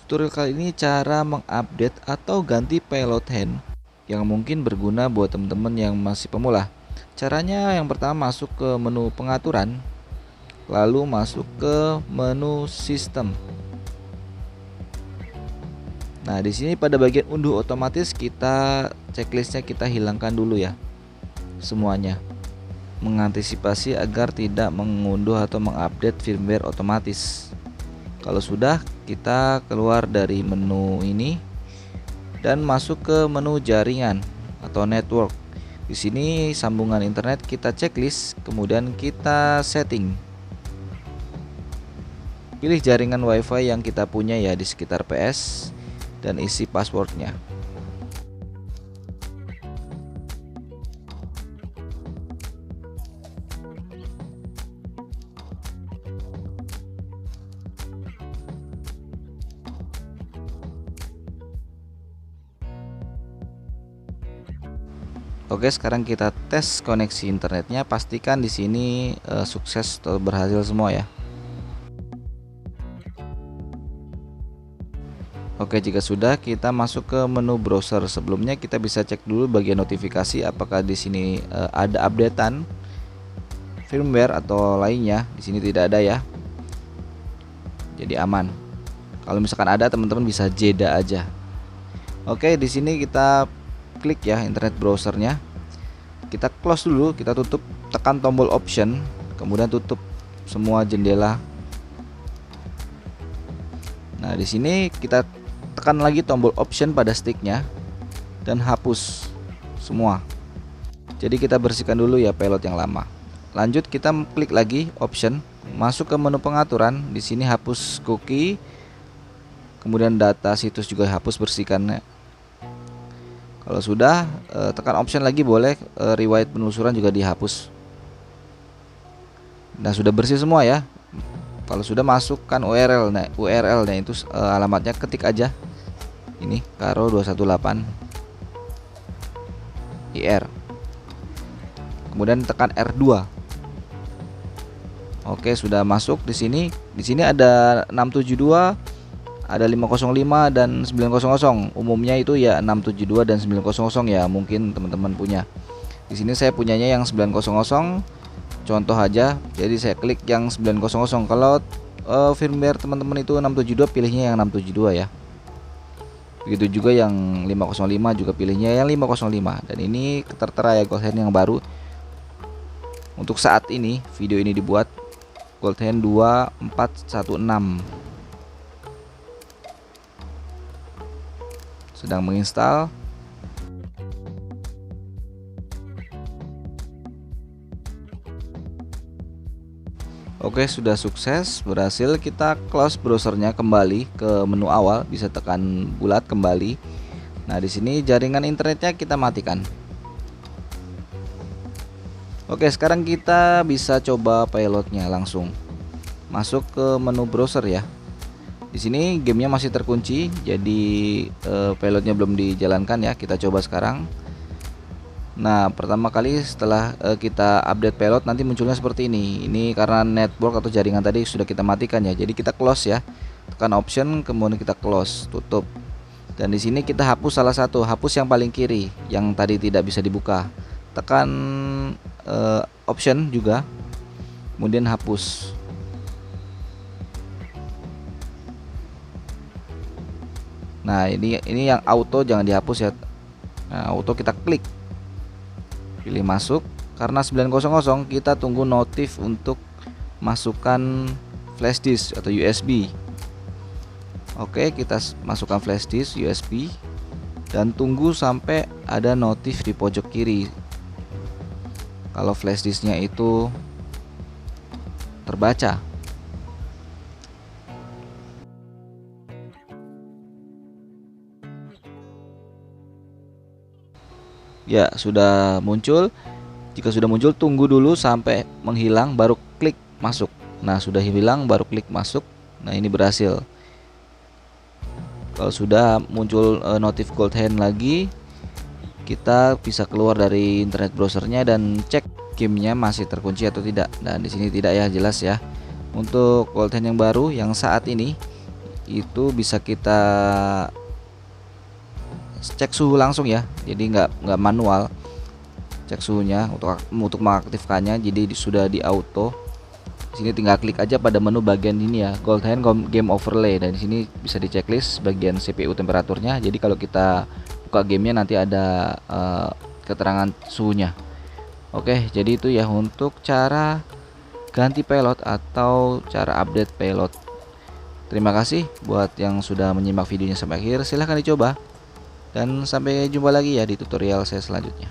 Tutorial kali ini cara mengupdate atau ganti payload hand yang mungkin berguna buat teman-teman yang masih pemula. Caranya yang pertama masuk ke menu pengaturan, lalu masuk ke menu sistem. Nah, di sini pada bagian unduh otomatis kita checklistnya kita hilangkan dulu ya semuanya, mengantisipasi agar tidak mengunduh atau mengupdate firmware otomatis. Kalau sudah, kita keluar dari menu ini dan masuk ke menu jaringan atau network. Di sini sambungan internet kita checklist, kemudian kita setting. Pilih jaringan WiFi yang kita punya ya di sekitar PS dan isi passwordnya. Oke, sekarang kita tes koneksi internetnya. Pastikan di sini sukses atau berhasil semua ya. Oke, jika sudah, kita masuk ke menu browser. Sebelumnya kita bisa cek dulu bagian notifikasi apakah di sini ada updatean firmware atau lainnya. Di sini tidak ada ya. Jadi aman. Kalau misalkan ada, teman-teman bisa jeda aja. Oke, di sini kita klik ya internet browsernya, kita close dulu, kita tutup, tekan tombol option, kemudian tutup semua jendela. Nah, di sini kita tekan lagi tombol option pada sticknya dan hapus semua. Jadi kita bersihkan dulu ya payload yang lama. Lanjut, kita klik lagi option, masuk ke menu pengaturan. Di sini hapus cookie, kemudian data situs juga hapus, bersihkannya. Kalau sudah, tekan option lagi boleh, riwayat penelusuran juga dihapus. Nah, sudah bersih semua ya. Kalau sudah, masukkan URL. Nah, URL-nya itu alamatnya ketik aja. Ini karo 218 IR. Kemudian tekan R2. Oke, sudah masuk di sini. Di sini ada 672, ada 505 dan 900. Umumnya itu ya 672 dan 900 ya, mungkin teman-teman punya. Di sini saya punyanya yang 900, contoh aja. Jadi saya klik yang 900. Kalau firmware teman-teman itu 672, pilihnya yang 672 ya. Begitu juga yang 505 juga pilihnya yang 505. Dan ini tertera ya Gold Hand yang baru. Untuk saat ini video ini dibuat Gold Hand 2416. Sedang menginstal. Oke, sudah sukses, berhasil. Kita close browsernya, kembali ke menu awal, bisa tekan bulat kembali. Nah, di sini jaringan internetnya kita matikan. Oke, sekarang kita bisa coba payloadnya langsung. Masuk ke menu browser ya. Di sini gamenya masih terkunci, jadi payloadnya belum dijalankan ya. Kita coba sekarang. Nah, pertama kali setelah kita update payload, nanti munculnya seperti ini. Ini karena network atau jaringan tadi sudah kita matikan ya. Jadi kita close ya. Tekan option, kemudian kita close, tutup. Dan di sini kita hapus salah satu, hapus yang paling kiri, yang tadi tidak bisa dibuka. Tekan option juga, kemudian hapus. Nah, ini yang auto jangan dihapus ya. Nah, auto kita klik, pilih masuk. Karena 900, kita tunggu notif untuk masukkan flash disk atau USB. Oke, kita masukkan flash disk USB dan tunggu sampai ada notif di pojok kiri. Kalau flash disknya itu terbaca. Ya, sudah muncul. Jika sudah muncul, tunggu dulu sampai menghilang, baru klik masuk. Nah, sudah hilang, baru klik masuk. Nah, ini berhasil. Kalau sudah muncul notif Gold Hand lagi, kita bisa keluar dari internet browsernya dan cek gamenya masih terkunci atau tidak. Nah, di sini tidak ya, jelas ya. Untuk Gold Hand yang baru yang saat ini itu bisa kita cek suhu langsung ya, jadi nggak manual cek suhunya untuk mengaktifkannya, jadi sudah di auto. Sini tinggal klik aja pada menu bagian ini ya, Gold Hand Game Overlay, dan di sini bisa di checklist bagian CPU temperaturnya. Jadi kalau kita buka gamenya nanti ada keterangan suhunya. Oke, jadi itu ya untuk cara ganti pilot atau cara update pilot. Terima kasih buat yang sudah menyimak videonya sampai akhir. Silahkan dicoba dan sampai jumpa lagi ya di tutorial saya selanjutnya.